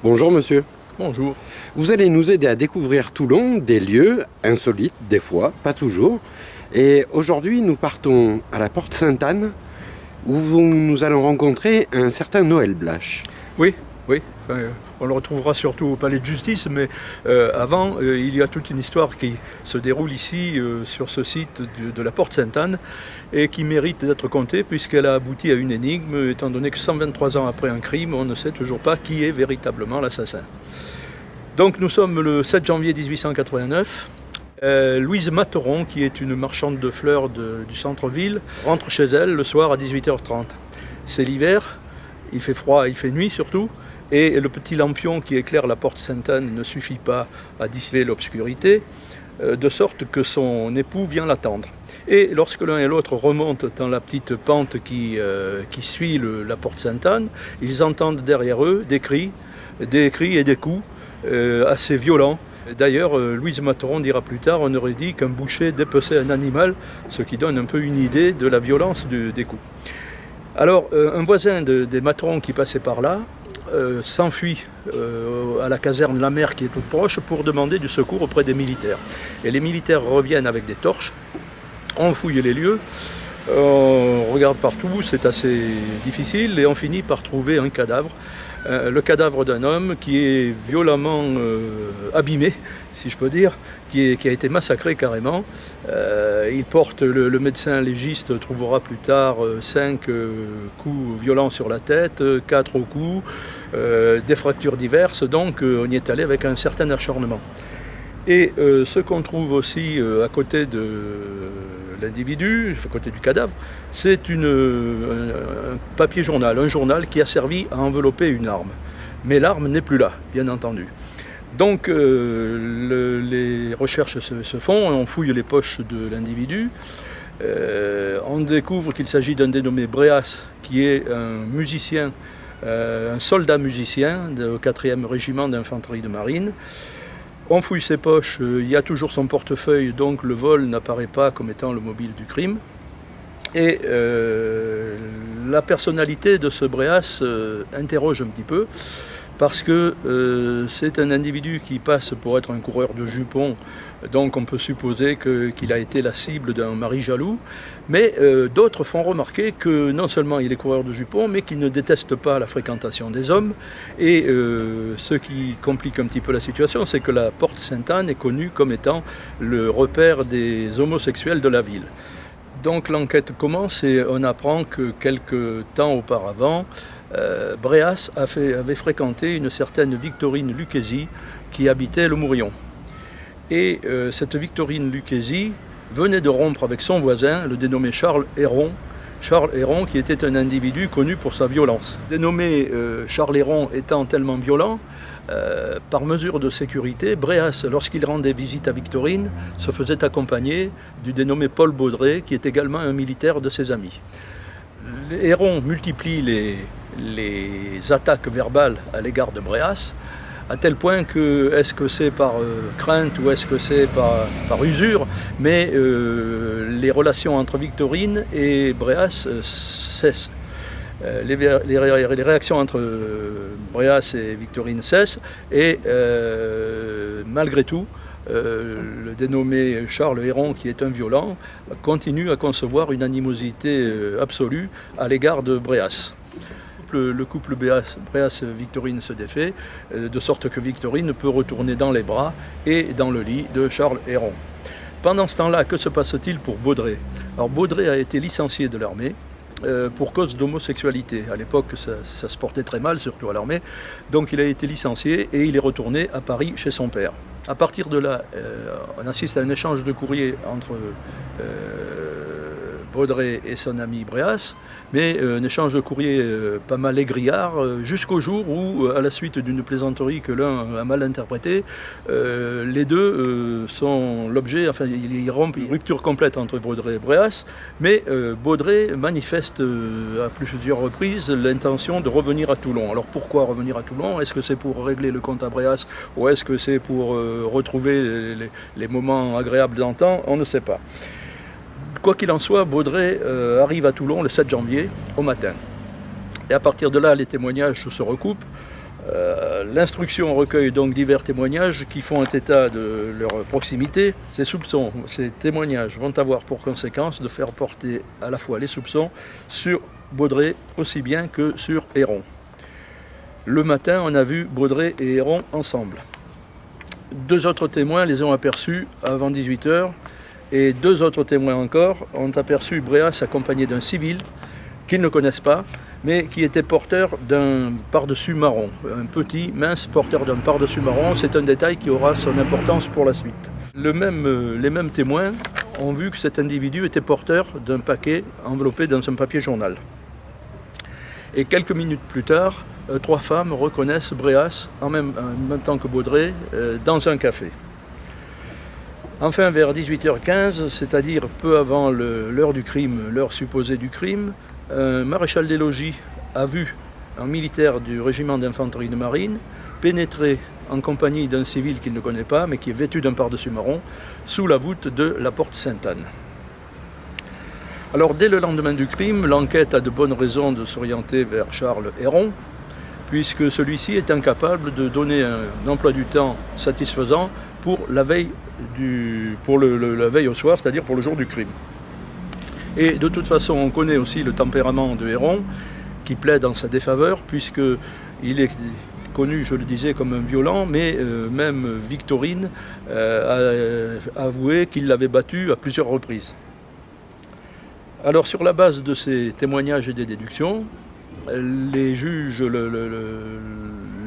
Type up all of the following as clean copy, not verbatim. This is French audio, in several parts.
Bonjour monsieur. Bonjour. Vous allez nous aider à découvrir Toulon, des lieux insolites, des fois, pas toujours. Et aujourd'hui, nous partons à la Porte Sainte-Anne, où nous allons rencontrer un certain Noël Blache. Oui, oui. On le retrouvera surtout au Palais de Justice, mais avant, il y a toute une histoire qui se déroule ici, sur ce site de la Porte Sainte-Anne, et qui mérite d'être contée, puisqu'elle a abouti à une énigme, étant donné que 123 ans après un crime, on ne sait toujours pas qui est véritablement l'assassin. Donc nous sommes le 7 janvier 1889. Louise Materon, qui est une marchande de fleurs du centre-ville, rentre chez elle le soir à 18h30. C'est l'hiver, il fait froid, il fait nuit surtout, et le petit lampion qui éclaire la porte Sainte-Anne ne suffit pas à dissiper l'obscurité, de sorte que son époux vient l'attendre. Et lorsque l'un et l'autre remontent dans la petite pente qui suit la porte Sainte-Anne, ils entendent derrière eux des cris et des coups assez violents. D'ailleurs, Louise Materon dira plus tard, on aurait dit qu'un boucher dépeçait un animal, ce qui donne un peu une idée de la violence des coups. Alors, un voisin des Materon qui passait par là s'enfuit à la caserne La Mer qui est toute proche pour demander du secours auprès des militaires. Et les militaires reviennent avec des torches, on fouille les lieux, on regarde partout, c'est assez difficile et on finit par trouver un cadavre. Le cadavre d'un homme qui est violemment abîmé, si je peux dire, qui a été massacré carrément. Il porte, le médecin légiste trouvera plus tard 5 coups violents sur la tête, 4 au cou, des fractures diverses, donc on y est allé avec un certain acharnement. Et ce qu'on trouve aussi à côté de l'individu, à côté du cadavre, c'est un papier journal, un journal qui a servi à envelopper une arme. Mais l'arme n'est plus là, bien entendu. Donc les recherches se font, on fouille les poches de l'individu. On découvre qu'il s'agit d'un dénommé Bréas, qui est un musicien, un soldat musicien au 4e régiment d'infanterie de marine. On fouille ses poches, il y a toujours son portefeuille, donc le vol n'apparaît pas comme étant le mobile du crime. Et la personnalité de ce Bréas interroge un petit peu, parce que c'est un individu qui passe pour être un coureur de jupons, donc on peut supposer qu'il a été la cible d'un mari jaloux, mais d'autres font remarquer que non seulement il est coureur de jupons, mais qu'il ne déteste pas la fréquentation des hommes, et ce qui complique un petit peu la situation, c'est que la porte Sainte-Anne est connue comme étant le repère des homosexuels de la ville. Donc l'enquête commence et on apprend que quelques temps auparavant, Bréas avait fréquenté une certaine Victorine Lucchesi qui habitait le Mourillon. Et cette Victorine Lucchesi venait de rompre avec son voisin, le dénommé Charles Héron. Charles Héron qui était un individu connu pour sa violence. Dénommé Charles Héron étant tellement violent, par mesure de sécurité, Bréas, lorsqu'il rendait visite à Victorine, se faisait accompagner du dénommé Paul Baudret, qui est également un militaire de ses amis. Héron multiplie les attaques verbales à l'égard de Bréas, à tel point que, est-ce que c'est par crainte ou est-ce que c'est par usure, mais les relations entre Victorine et Bréas cessent. Les réactions entre Bréas et Victorine cessent et malgré tout, le dénommé Charles Héron, qui est un violent, continue à concevoir une animosité absolue à l'égard de Bréas. Le couple Bréas-Victorine se défait, de sorte que Victorine peut retourner dans les bras et dans le lit de Charles Héron. Pendant ce temps-là, que se passe-t-il pour Baudret? Alors Baudret a été licencié de l'armée pour cause d'homosexualité. À l'époque, ça se portait très mal, surtout à l'armée. Donc il a été licencié et il est retourné à Paris chez son père. À partir de là, on assiste à un échange de courrier entre Baudret et son ami Bréas, mais un échange de courrier pas mal égrillard, jusqu'au jour où, à la suite d'une plaisanterie que l'un a mal interprétée, les deux sont l'objet, enfin ils rompent une rupture complète entre Baudret et Bréas, mais Baudret manifeste à plusieurs reprises l'intention de revenir à Toulon. Alors pourquoi revenir à Toulon? Est-ce que c'est pour régler le compte à Bréas ou est-ce que c'est pour retrouver les moments agréables d'antan? On ne sait pas. Quoi qu'il en soit, Baudret arrive à Toulon le 7 janvier au matin. Et à partir de là, les témoignages se recoupent. L'instruction recueille donc divers témoignages qui font état de leur proximité. Ces soupçons, ces témoignages vont avoir pour conséquence de faire porter à la fois les soupçons sur Baudré aussi bien que sur Héron. Le matin, on a vu Baudré et Héron ensemble. 2 autres témoins les ont aperçus avant 18 h et 2 autres témoins encore ont aperçu Bréas accompagné d'un civil qu'ils ne connaissent pas, mais qui était porteur d'un pardessus marron. Un petit, mince porteur d'un pardessus marron, c'est un détail qui aura son importance pour la suite. Les mêmes témoins ont vu que cet individu était porteur d'un paquet enveloppé dans un papier journal. Et quelques minutes plus tard, 3 femmes reconnaissent Bréas en même temps que Baudré dans un café. Enfin, vers 18h15, c'est-à-dire peu avant l'heure du crime, l'heure supposée du crime, un maréchal des logis a vu un militaire du régiment d'infanterie de marine pénétrer en compagnie d'un civil qu'il ne connaît pas, mais qui est vêtu d'un pardessus marron, sous la voûte de la porte Sainte-Anne. Alors, dès le lendemain du crime, l'enquête a de bonnes raisons de s'orienter vers Charles Héron, puisque celui-ci est incapable de donner un emploi du temps satisfaisant pour la veille, la veille au soir, c'est-à-dire pour le jour du crime. Et de toute façon, on connaît aussi le tempérament de Héron, qui plaide en sa défaveur, puisqu'il est connu, je le disais, comme un violent, mais même Victorine a avoué qu'il l'avait battu à plusieurs reprises. Alors, sur la base de ces témoignages et des déductions, les juges,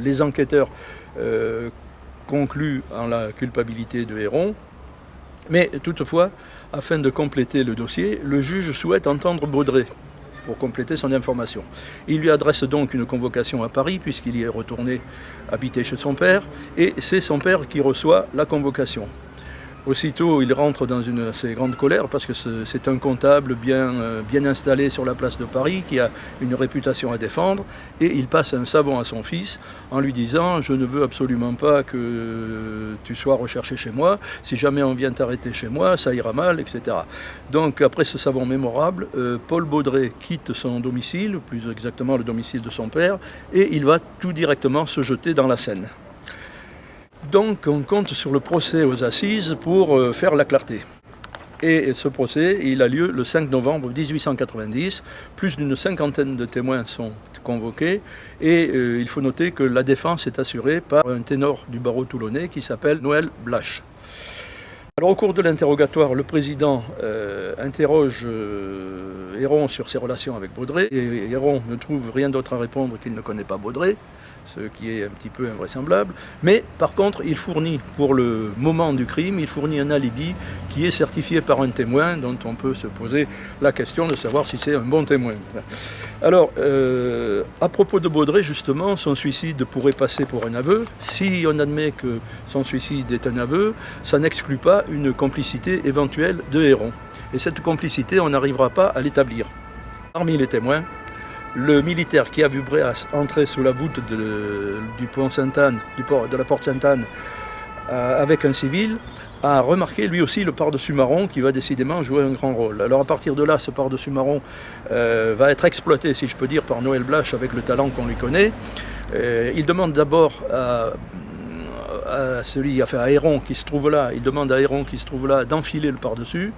les enquêteurs concluent en la culpabilité de Héron, mais toutefois, afin de compléter le dossier, le juge souhaite entendre Baudré pour compléter son information. Il lui adresse donc une convocation à Paris, puisqu'il y est retourné habiter chez son père, et c'est son père qui reçoit la convocation. Aussitôt, il rentre dans une assez grande colère parce que c'est un comptable bien installé sur la place de Paris qui a une réputation à défendre, et il passe un savon à son fils en lui disant « Je ne veux absolument pas que tu sois recherché chez moi, si jamais on vient t'arrêter chez moi, ça ira mal, etc. » Donc après ce savon mémorable, Paul Baudré quitte son domicile, plus exactement le domicile de son père, et il va tout directement se jeter dans la Seine. Donc on compte sur le procès aux assises pour faire la clarté. Et ce procès, il a lieu le 5 novembre 1890. Plus d'une cinquantaine de témoins sont convoqués. Et il faut noter que la défense est assurée par un ténor du barreau toulonnais qui s'appelle Noël Blache. Alors au cours de l'interrogatoire, le président interroge Héron sur ses relations avec Baudré. Et Héron ne trouve rien d'autre à répondre qu'il ne connaît pas Baudré, ce qui est un petit peu invraisemblable, mais par contre il fournit pour le moment du crime, il fournit un alibi qui est certifié par un témoin dont on peut se poser la question de savoir si c'est un bon témoin. Alors, à propos de Baudré justement, son suicide pourrait passer pour un aveu. Si on admet que son suicide est un aveu, ça n'exclut pas une complicité éventuelle de Héron. Et cette complicité, on n'arrivera pas à l'établir. Parmi les témoins, le militaire qui a vu Bréas entrer sous la voûte du pont Sainte-Anne, de la porte Sainte-Anne, avec un civil, a remarqué lui aussi le pardessus marron qui va décidément jouer un grand rôle. Alors à partir de là, ce pardessus marron va être exploité, si je peux dire, par Noël Blache avec le talent qu'on lui connaît. Il demande d'abord à Héron qui se trouve là, d'enfiler le pardessus.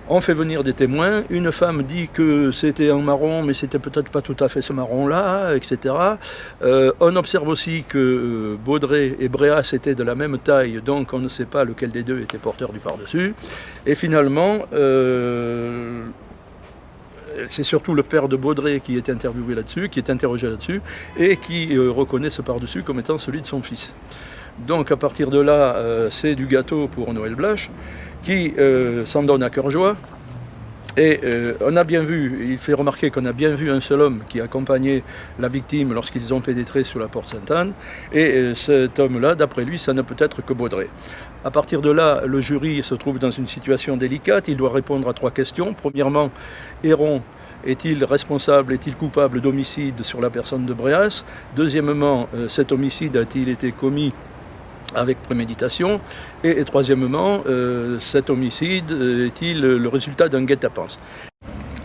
On fait venir des témoins, une femme dit que c'était un marron, mais c'était peut-être pas tout à fait ce marron-là, etc. On observe aussi que Baudré et Bréas étaient de la même taille, donc on ne sait pas lequel des deux était porteur du pardessus. Et finalement, c'est surtout le père de Baudré qui est interviewé là-dessus, qui est interrogé là-dessus, et qui reconnaît ce pardessus comme étant celui de son fils. Donc à partir de là, c'est du gâteau pour Noël Blache, qui s'en donne à cœur joie. Et on a bien vu, il fait remarquer qu'on a bien vu un seul homme qui accompagnait la victime lorsqu'ils ont pénétré sous la porte Sainte-Anne. Et cet homme-là, d'après lui, ça ne peut être que Baudré. À partir de là, le jury se trouve dans une situation délicate. Il doit répondre à 3 questions. Premièrement, Héron est-il responsable, est-il coupable d'homicide sur la personne de Bréas? Deuxièmement, cet homicide a-t-il été commis avec préméditation? Et troisièmement, cet homicide est-il le résultat d'un guet-apens?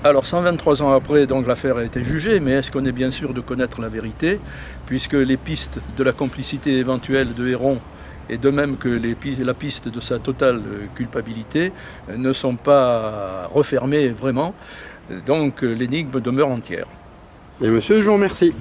Alors 123 ans après, donc l'affaire a été jugée, mais est-ce qu'on est bien sûr de connaître la vérité, puisque les pistes de la complicité éventuelle de Héron et de même que la piste de sa totale culpabilité ne sont pas refermées vraiment, donc l'énigme demeure entière. Et monsieur, je vous remercie.